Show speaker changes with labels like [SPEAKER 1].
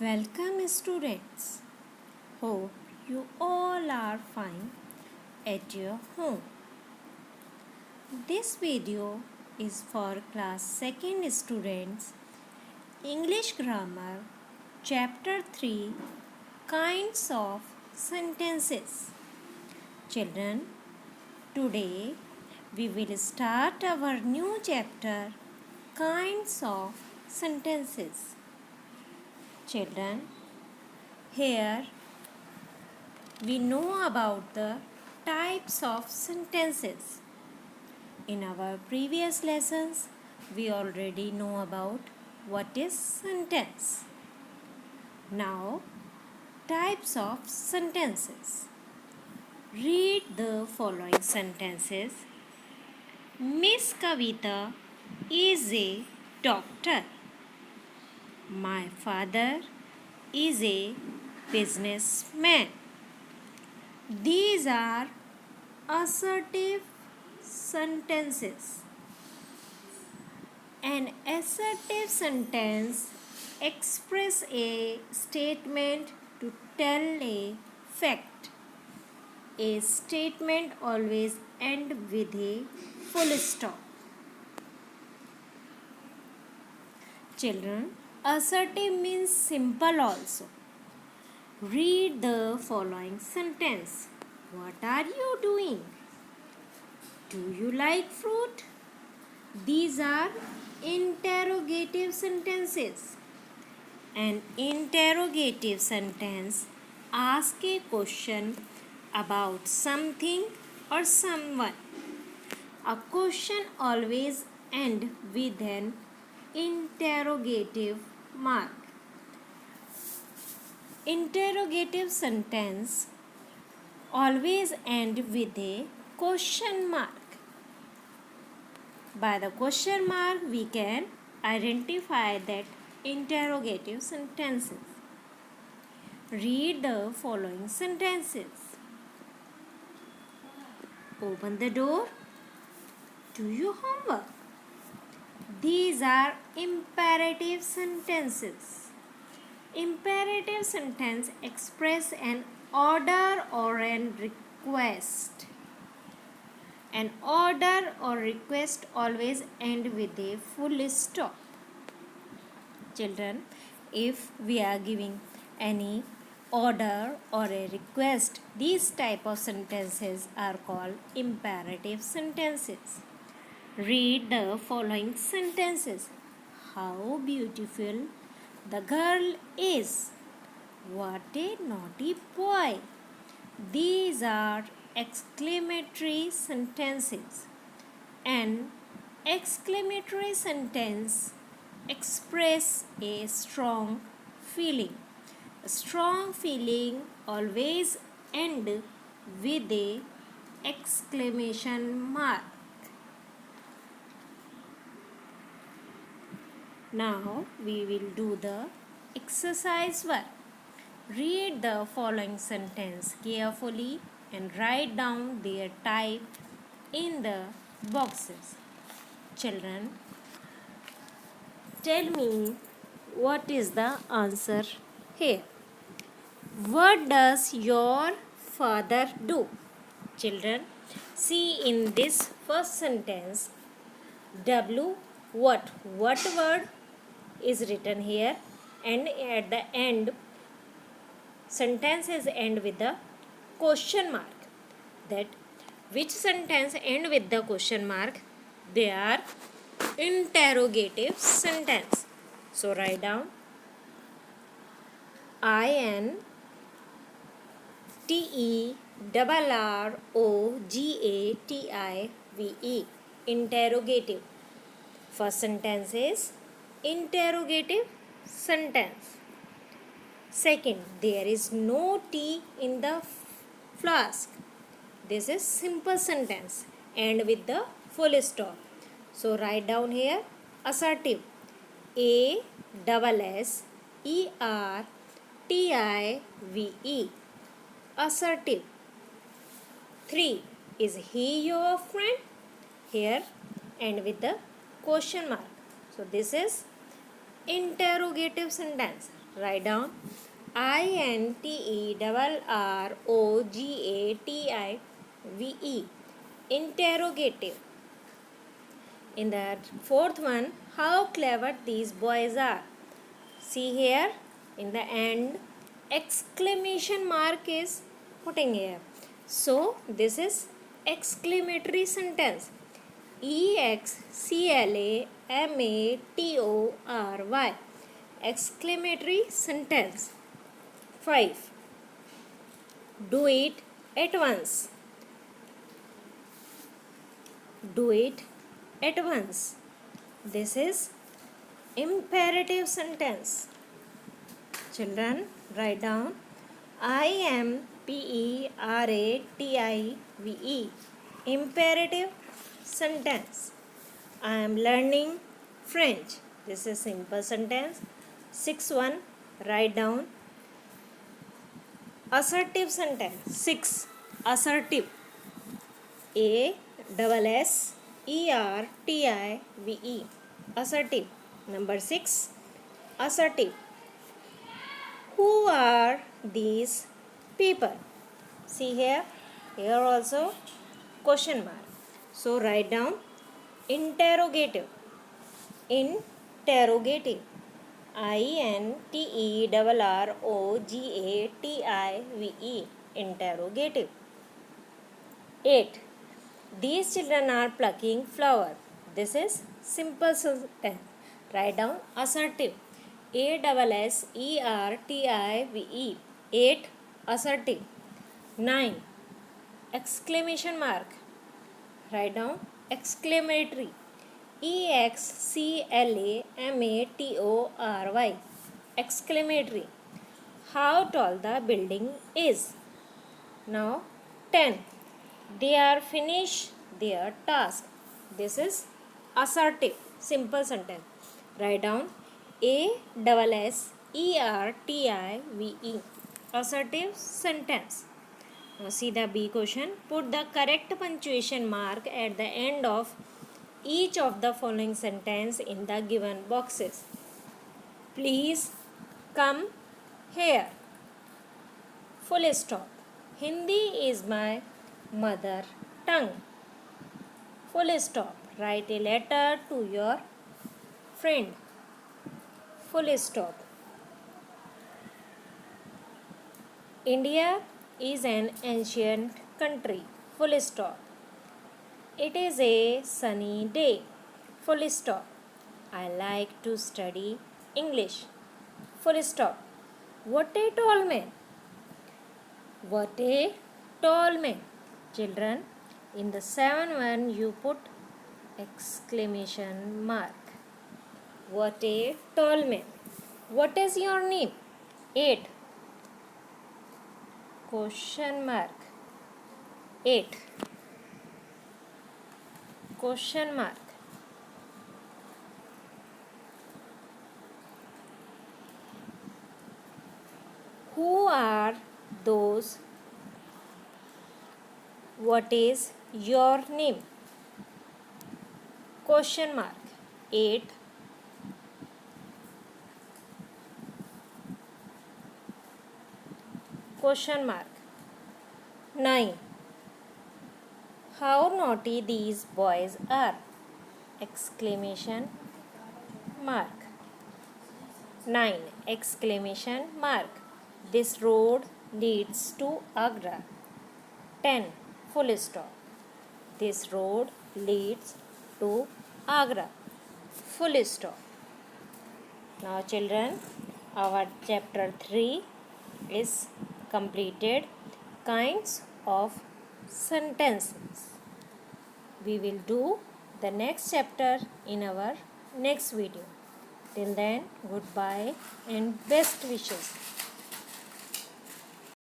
[SPEAKER 1] Welcome students. Hope you all are fine at your home. This video is for class 2nd students. English Grammar Chapter 3 Kinds of Sentences. Children, today we will start our new chapter Kinds of Sentences. Children, here we know about the types of sentences. In our previous lessons, we already know about what is sentence. Now, types of sentences. Read the following sentences. Miss Kavita is a doctor. My father is a businessman. These are assertive sentences. An assertive sentence expresses a statement to tell a fact. A statement always ends with a full stop. Children, assertive means simple also. Read the following sentence. What are you doing? Do you like fruit? These are interrogative sentences. An interrogative sentence asks a question about something or someone. A question always ends with an interrogative mark. Interrogative sentence always end with a question mark. By the question mark, we can identify that interrogative sentences. Read the following sentences. Open the door. Do your homework. These are imperative sentences. Imperative sentence express an order or an request. An order or request always end with a full stop. Children, if we are giving any order or a request, these type of sentences are called imperative sentences. Read the following sentences. How beautiful the girl is. What a naughty boy. These are exclamatory sentences. An exclamatory sentence expresses a strong feeling. A strong feeling always ends with a exclamation mark. Now we will do the exercise work. Read the following sentence carefully and write down their type in the boxes. Children, tell me what is the answer here. What does your father do? Children, see in this first sentence, W what word is written here, and at the end sentences end with the question mark. That which sentence end with the question mark? They are interrogative sentence. So write down INTERROGATIVE. Interrogative. First sentence is interrogative sentence. Second, there is no tea in the flask. This is simple sentence and with the full stop. So write down here assertive. ASSERTIVE. Assertive. 3. Is he your friend? Here and with the question mark. So this is interrogative sentence. Write down INTERROGATIVE. Interrogative. In the fourth one, how clever these boys are. See here, in the end, exclamation mark is putting here. So, this is exclamatory sentence. EXCLAMATORY. Exclamatory sentence. 5. Do it at once. Do it at once. This is imperative sentence. Children, write down IMPERATIVE. Imperative sentence. I am learning French. This is simple sentence. 6.1. Write down assertive sentence. 6. Assertive. ASSERTIVE. Assertive. Number 6. Assertive. Who are these people? See here. Here also question mark. So write down interrogative. Interrogative. INTERROGATIVE. Interrogative. 8. These children are plucking flower. This is simple sentence. Write down assertive. ASSERTIVE. 8. Assertive. 9. Exclamation mark. Write down exclamatory. EXCLAMATORY. Exclamatory. How tall the building is. Now 10. They are finished their task. This is assertive. Simple sentence. Write down ASSERTIVE. Assertive sentence. Now see the B question. Put the correct punctuation mark at the end of each of the following sentence in the given boxes. Please come here. Full stop. Hindi is my mother tongue. Full stop. Write a letter to your friend. Full stop. India is an ancient country. Full stop. It is a sunny day. Full stop. I like to study English. Full stop. What a tall man. What a tall man. Children, in the 7-1 you put exclamation mark. What a tall man. What is your name? 8. Question mark. 8. Question mark. Who are those? What is your name? Question mark. 8. Question mark. 9. How naughty these boys are! Exclamation mark. 9. Exclamation mark. This road leads to Agra. 10. Full stop. This road leads to Agra. Full stop. Now children, our chapter 3 is completed. Kinds of sentences. We will do the next chapter in our next video. Till then, goodbye and best wishes.